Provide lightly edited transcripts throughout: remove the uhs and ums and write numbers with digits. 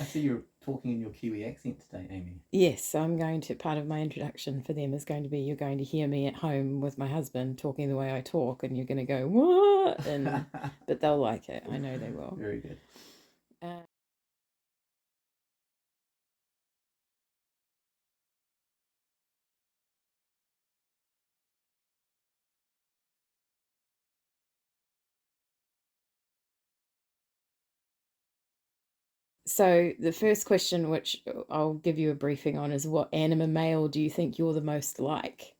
I see you're talking in your Kiwi accent today, Amy. Yes, I'm going to, part of my introduction for them is going to be you're going to hear me at home with my husband talking the way I talk, and you're going to go, what? But they'll like it. I know they will. Very good. Uh, so the first question, which I'll give you a briefing on, is what anima male do you think you're the most like?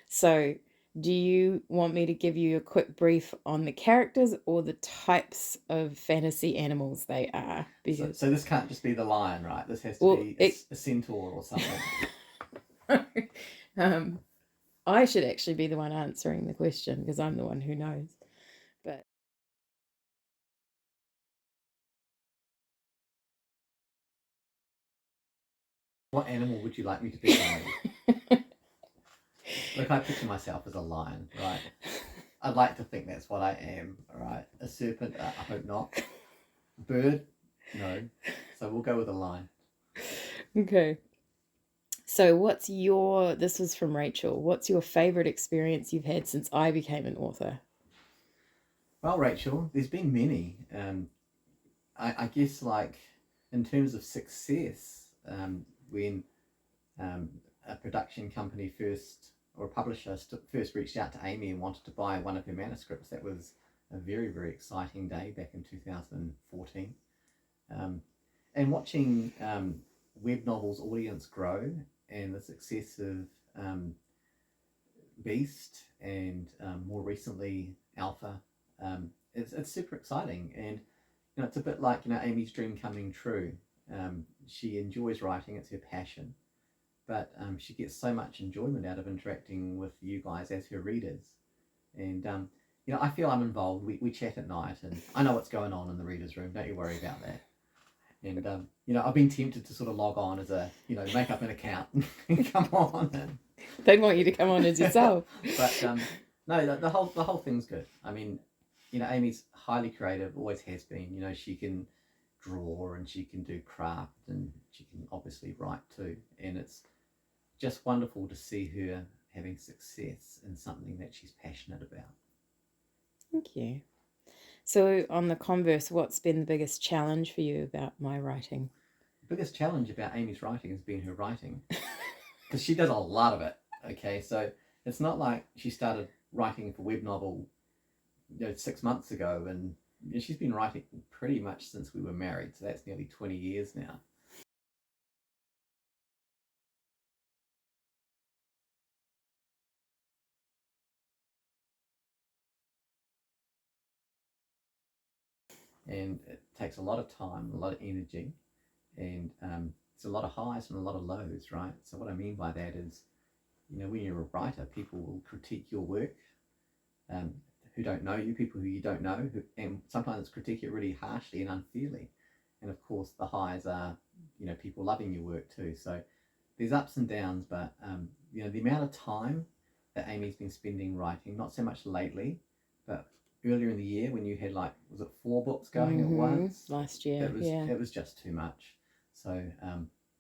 So do you want me to give you a quick brief on the characters or the types of fantasy animals they are? Because So this can't just be the lion, right? This has to well, be a centaur or something. um, I should actually be the one answering the question because I'm the one who knows. But What animal would you like me to be, Amy? Look, I picture myself as a lion, right? I'd like to think that's what I am, all right? A serpent, I hope not. Bird, no. So we'll go with a lion. okay. So this was from Rachel. What's your favorite experience you've had since I became an author? Well, Rachel, there's been many. I guess, like, in terms of success, when um, a production company first, or a publisher first reached out to Amy and wanted to buy one of her manuscripts, that was a very, very exciting day back in 2014. Um, and watching web novels audience grow and the success of Beast and more recently Alpha, it's super exciting. And it's a bit like Amy's dream coming true. She enjoys writing; it's her passion, but she gets so much enjoyment out of interacting with you guys as her readers. And I feel I'm involved. We chat at night, and I know what's going on in the readers' room. Don't you worry about that. And I've been tempted to sort of log on as a make up an account and come on. They'd want you to come on as yourself. But no, the whole thing's good. I mean, Amy's highly creative, always has been. She can draw and she can do craft and she can obviously write too. And it's just wonderful to see her having success in something that she's passionate about. Thank you. So, on the converse, what's been the biggest challenge for you about my writing? The biggest challenge about Amy's writing has been her writing, because she does a lot of it. Okay, so it's not like she started writing for web novel 6 months ago, and she's been writing pretty much since we were married, so that's nearly 20 years now. And it takes a lot of time, a lot of energy, and it's a lot of highs and a lot of lows, right? So what I mean by that is, when you're a writer, people will critique your work, um, who don't know you, people who you don't know, and sometimes critique it really harshly and unfairly. And of course, the highs are, people loving your work too. So there's ups and downs, but the amount of time that Amy's been spending writing, not so much lately, but earlier in the year when you had, like, was it 4 books going at once? Last year, yeah. It was just too much. So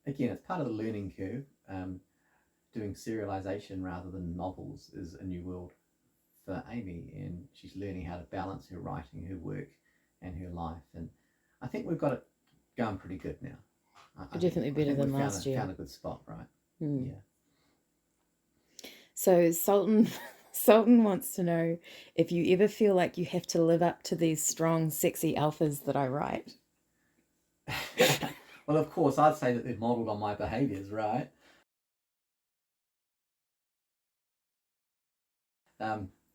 again, it's part of the learning curve. Doing serialization rather than novels is a new world for Amy, and she's learning how to balance her writing, her work, and her life. And I think we've got it going pretty good now. Definitely better than last year. Found a good spot, right? Yeah. So Sultan wants to know if you ever feel like you have to live up to these strong, sexy alphas that I write. Well, of course, I'd say that they're modelled on my behaviours, right?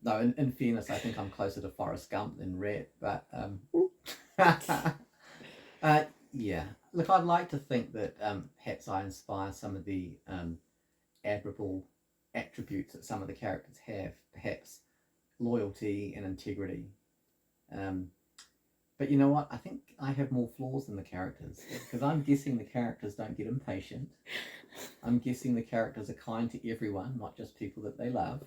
No, in fairness, I think I'm closer to Forrest Gump than Reth, but yeah. Look, I'd like to think that perhaps I inspire some of the admirable attributes that some of the characters have, perhaps loyalty and integrity. But you know what? I think I have more flaws than the characters, because I'm guessing the characters don't get impatient. I'm guessing the characters are kind to everyone, not just people that they love.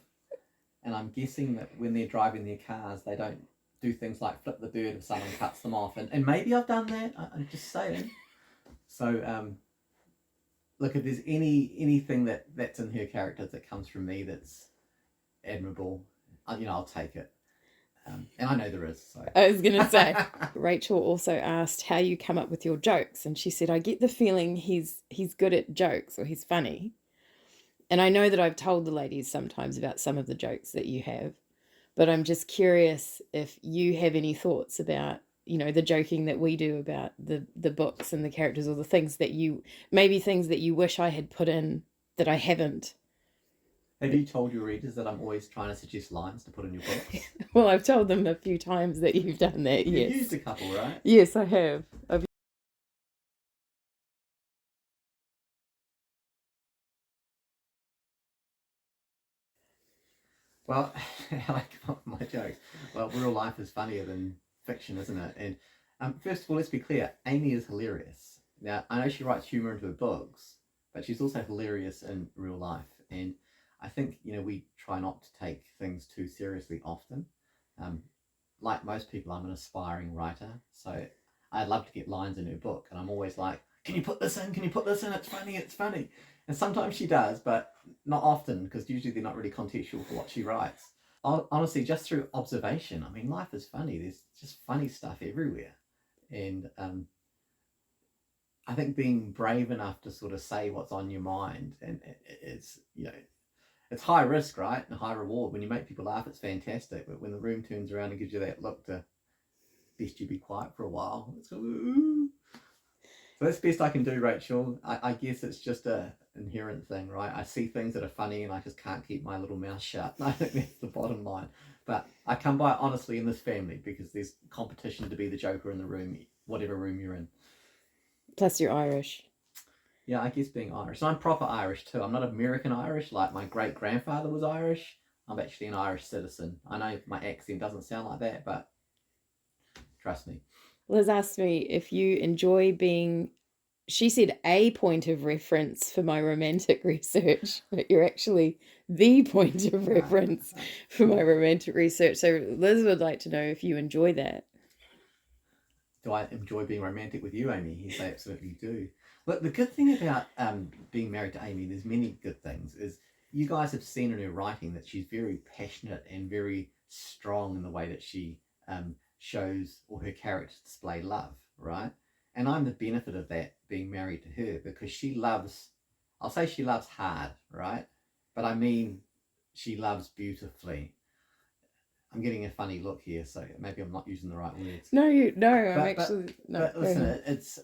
And I'm guessing that when they're driving their cars, they don't do things like flip the bird if someone cuts them off. And maybe I've done that. I'm just saying. So look, if there's anything that's in her character that comes from me that's admirable, I'll take it. And I know there is. So. I was going to say, Rachel also asked how you come up with your jokes. And she said, I get the feeling he's good at jokes, or he's funny. And I know that I've told the ladies sometimes about some of the jokes that you have, but I'm just curious if you have any thoughts about, the joking that we do about the books and the characters, or the things that things that you wish I had put in that I haven't. Have you told your readers that I'm always trying to suggest lines to put in your books? Well, I've told them a few times that you've done that, yes. You've used a couple, right? Yes, I have. Well, how I come up with my jokes. Well, real life is funnier than fiction, isn't it? And first of all, let's be clear. Amy is hilarious. Now, I know she writes humour into her books, but she's also hilarious in real life. And I think, we try not to take things too seriously often. Like most people, I'm an aspiring writer, so I'd love to get lines in her book, and I'm always like, can you put this in? Can you put this in? It's funny, it's funny. And sometimes she does, but not often, because usually they're not really contextual for what she writes. Honestly, just through observation, I mean, life is funny. There's just funny stuff everywhere. And I think being brave enough to sort of say what's on your mind, and it's, it's high risk, right? And high reward. When you make people laugh, it's fantastic. But when the room turns around and gives you that look to best you be quiet for a while, it's like, ooh. So that's the best I can do, Rachel. I guess it's just a inherent thing, right? I see things that are funny and I just can't keep my little mouth shut. I think that's the bottom line. But I come by it honestly in this family because there's competition to be the joker in the room, whatever room you're in. Plus you're Irish. Yeah, I guess being Irish. So I'm proper Irish too. I'm not American Irish like my great-grandfather was Irish. I'm actually an Irish citizen. I know my accent doesn't sound like that, but trust me. Liz asked me if you enjoy being, she said, a point of reference for my romantic research, but you're actually the point of reference for my romantic research. So Liz would like to know if you enjoy that. Do I enjoy being romantic with you, Amy? Yes, I absolutely do. Look, the good thing about being married to Amy, there's many good things, is you guys have seen in her writing that she's very passionate and very strong in the way that she shows, or her characters display love, right? And I'm the benefit of that, being married to her, because she loves, I'll say she loves hard, right? But I mean, she loves beautifully. I'm getting a funny look here, so maybe I'm not using the right words. No, But listen, it's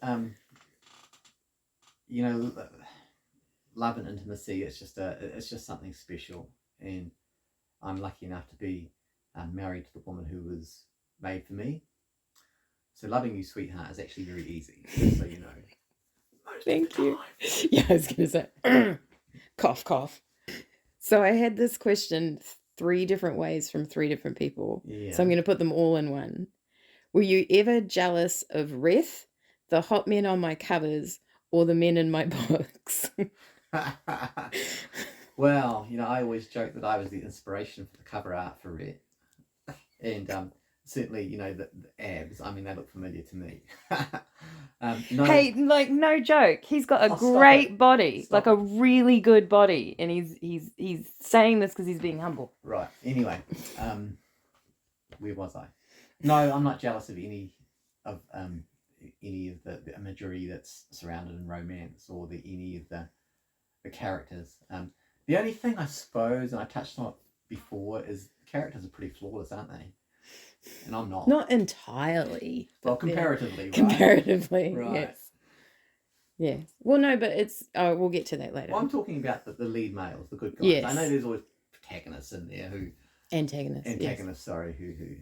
love and intimacy. It's just something special, and I'm lucky enough to be married to the woman who was made for me. So loving you, sweetheart, is actually very easy. So you know. Thank you. Yeah, I was going to say, cough, cough. So I had this question 3 different ways from 3 different people. Yeah. So I'm going to put them all in one. Were you ever jealous of Reth, the hot men on my covers, or the men in my books? Well, I always joke that I was the inspiration for the cover art for Reth. And certainly, the abs, I mean, they look familiar to me. No, hey, like, no joke. He's got a great body, like a really good body. And he's saying this because he's being humble. Right. Anyway, where was I? No, I'm not jealous of any of the imagery that's surrounded in romance, or any of the characters. The only thing I suppose, and I touched on it before, is the characters are pretty flawless, aren't they? And I'm not. Not entirely. Well, comparatively, right? Comparatively, right. Yes. Yes. Well, no, but it's. Oh, we'll get to that later. Well, I'm talking about the lead males, the good guys. Yes. I know there's always protagonists in there who. Antagonists. Yes. Sorry,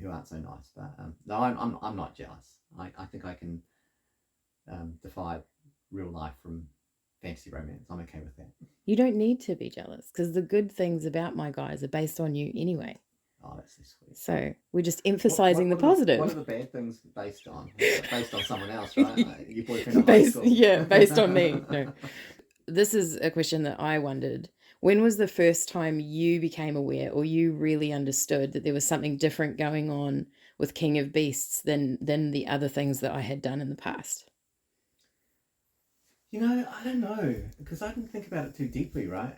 who aren't so nice. But no, I'm not jealous. I think I can defy real life from fantasy romance. I'm okay with that. You don't need to be jealous, because the good things about my guys are based on you anyway. Oh, that's so sweet. So we're just emphasizing the positive. What are the bad things based on? Based on someone else, right? Like your boyfriend at high school. Yeah, based on me. No. This is a question that I wondered. When was the first time you became aware, or you really understood, that there was something different going on with King of Beasts than the other things that I had done in the past? I don't know because I didn't think about it too deeply, right?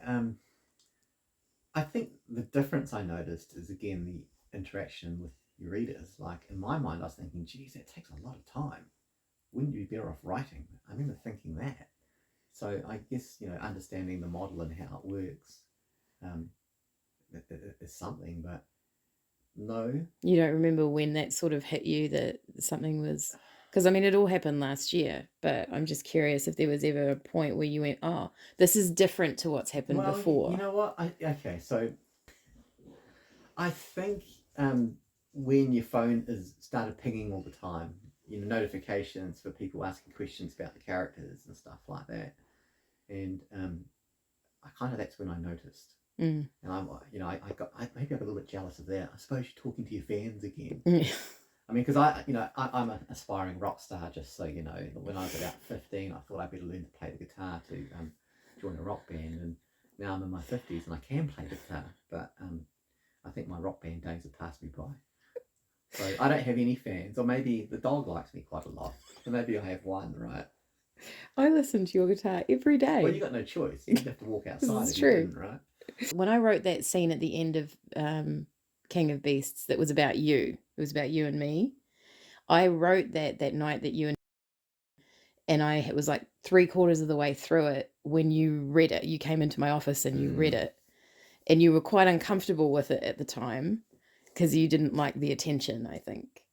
I think the difference I noticed is again the interaction with your readers. Like in my mind, I was thinking, geez, that takes a lot of time. Wouldn't you be better off writing? I remember thinking that. So I guess understanding the model and how it works um, is something, but no. You don't remember when that sort of hit you that something was, because I mean, it all happened last year, but I'm just curious if there was ever a point where you went, oh, this is different to what's happened Well, before. you know what? Okay, so I think when your phone is started pinging all the time, notifications for people asking questions about the characters and stuff like that, and I kind of that's when I noticed, and I'm maybe I got a little bit jealous of that. I suppose you're talking to your fans again. I mean, because I'm an aspiring rock star. Just so you know, when I was about 15, I thought I'd better learn to play the guitar to join a rock band, and now I'm in my 50s and I can play the guitar, but I think my rock band days have passed me by. So I don't have any fans, or maybe the dog likes me quite a lot. So maybe I have one, right? I listen to your guitar every day. Well, you got no choice. You'd have to walk outside This is if you true. didn't, right? When I wrote that scene at the end of King of Beasts that was about you, it was about you and me. I wrote that night that you and I was like 3/4 of the way through it when you read it. You came into my office and you read it, and you were quite uncomfortable with it at the time because you didn't like the attention, I think.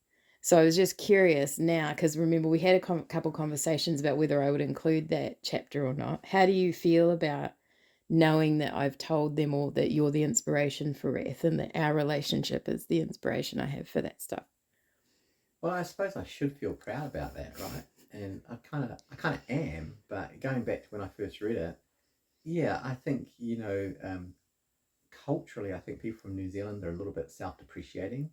So I was just curious now, because remember we had a couple conversations about whether I would include that chapter or not. How do you feel about knowing that I've told them all that you're the inspiration for Reth and that our relationship is the inspiration I have for that stuff? Well, I suppose I should feel proud about that, right? And I kind of am. But going back to when I first read it, yeah, I think culturally, I think people from New Zealand are a little bit self-depreciating,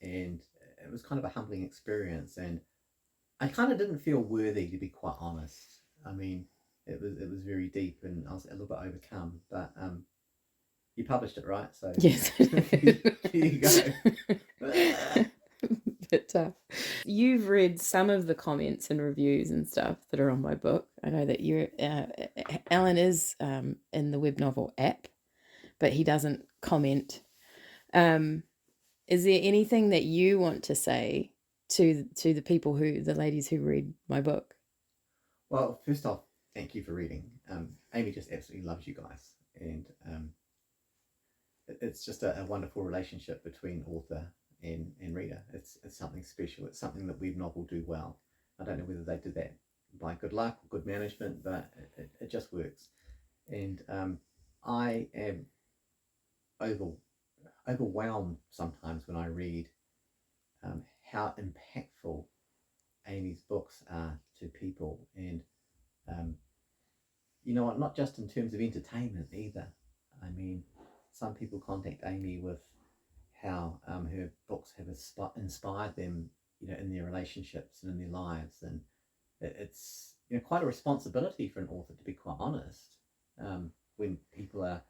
and it was kind of a humbling experience. And I kind of didn't feel worthy, to be quite honest. I mean, it was very deep, and I was a little bit overcome. But you published it, right? So Yes. Here you go. Bit tough. You've read some of the comments and reviews and stuff that are on my book. I know that you're Alan is in the web novel app, but he doesn't comment. Is there anything that you want to say to the people the ladies who read my book? Well, first off, thank you for reading. Amy just absolutely loves you guys, and it's just a wonderful relationship between author and reader. It's something special. It's something that web novel do well. I don't know whether they did that by good luck or good management, but it just works. And I am overwhelmed sometimes when I read how impactful Amy's books are to people, and not just in terms of entertainment either. I mean, some people contact Amy with how her books have inspired them, in their relationships and in their lives, and it's quite a responsibility for an author, to be quite honest, when people are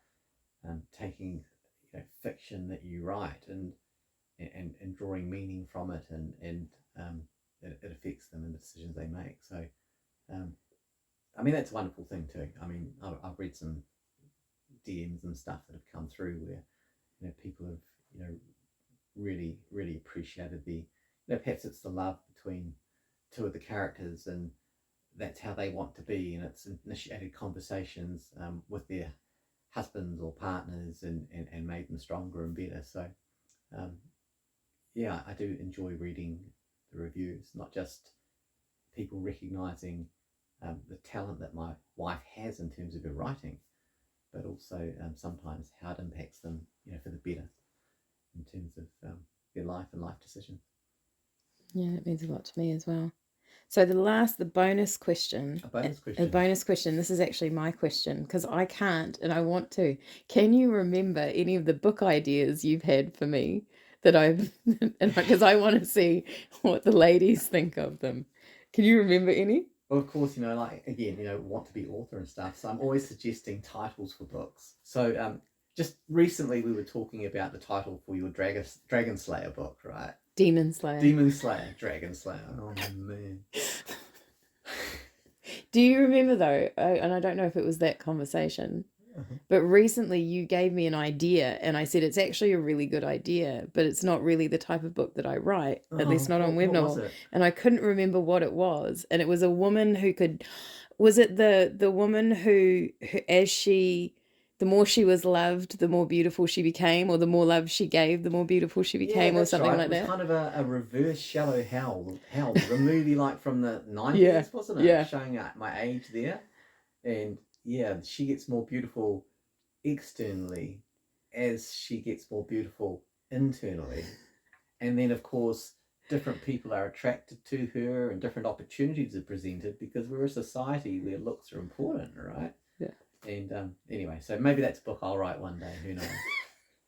taking fiction that you write and drawing meaning from it, and it affects them in the decisions they make. So I mean, that's a wonderful thing too. I mean, I've read some DMs and stuff that have come through where people have really really appreciated the perhaps it's the love between two of the characters, and that's how they want to be, and it's initiated conversations with their husbands or partners, and made them stronger and better. So yeah, I do enjoy reading the reviews, not just people recognizing the talent that my wife has in terms of her writing, but also sometimes how it impacts them, for the better in terms of their life and life decisions. Yeah, it means a lot to me as well. So the bonus question. A bonus question. A bonus question. This is actually my question because I can't and I want to. Can you remember any of the book ideas you've had for me that I've, and because I want to see what the ladies think of them. Can you remember any? Well, of course, like again, want to be author and stuff. So I'm always suggesting titles for books. So just recently we were talking about the title for your Dragon Slayer book, right? Demon Slayer. Demon Slayer, Dragon Slayer. Oh man. Do you remember though? And I don't know if it was that conversation, but recently you gave me an idea, and I said it's actually a really good idea, but it's not really the type of book that I write, at least not on web what was novel. it? And I couldn't remember what it was, and it was a woman who could. Was it the woman who as she, the more she was loved, the more beautiful she became, or the more love she gave, the more beautiful she became, or something right. like It was that? kind of a reverse Shallow Hell, the movie like from the 90s, Yeah, wasn't it? yeah. Showing my age there. And yeah, she gets more beautiful externally as she gets more beautiful internally. And then, of course, different people are attracted to her and different opportunities are presented because we're a society where looks are important, right? Yeah. And anyway, so maybe that's a book I'll write one day. Who knows?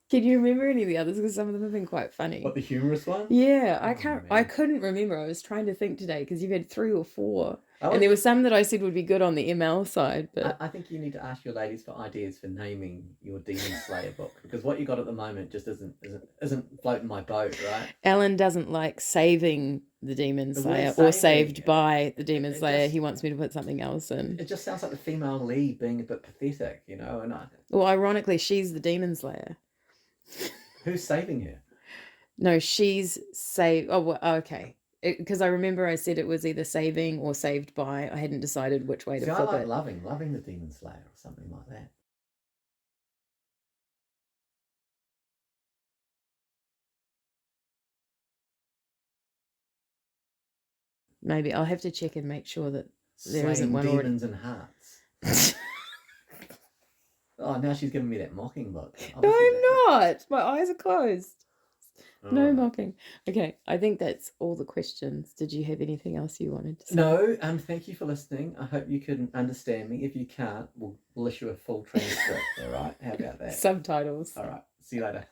Can you remember any of the others? Because some of them have been quite funny. What, the humorous one? Yeah, Oh, I can't. man. I couldn't remember. I was trying to think today because you've had 3 or 4, Oh, and there were some that I said would be good on the ML side. But I think you need to ask your ladies for ideas for naming your Demon Slayer book because what you got at the moment just isn't floating my boat, right? Alan doesn't like saving the Demon The Slayer word or saving, saved by the Demon it Slayer. just- He wants me to put something else in. It just sounds like the female lead being a bit pathetic, you know. And Well, ironically, she's the Demon Slayer. who's saving her? No, she's saved. Oh, well, okay. Because I remember I said it was either saving or saved by. I hadn't decided which way to See, I flip like it. loving the Demon Slayer or something like that. Maybe I'll have to check and make sure that there Slaying isn't one already. demons and hearts. Oh, now she's giving me that mocking look. No, I'm not. My eyes are closed. No Alright. mocking. Okay, I think that's all the questions. Did you have anything else you wanted to say? No, thank you for listening. I hope you can understand me. If you can't, we'll issue a full transcript, all right? How about that? Subtitles. All right, see you later.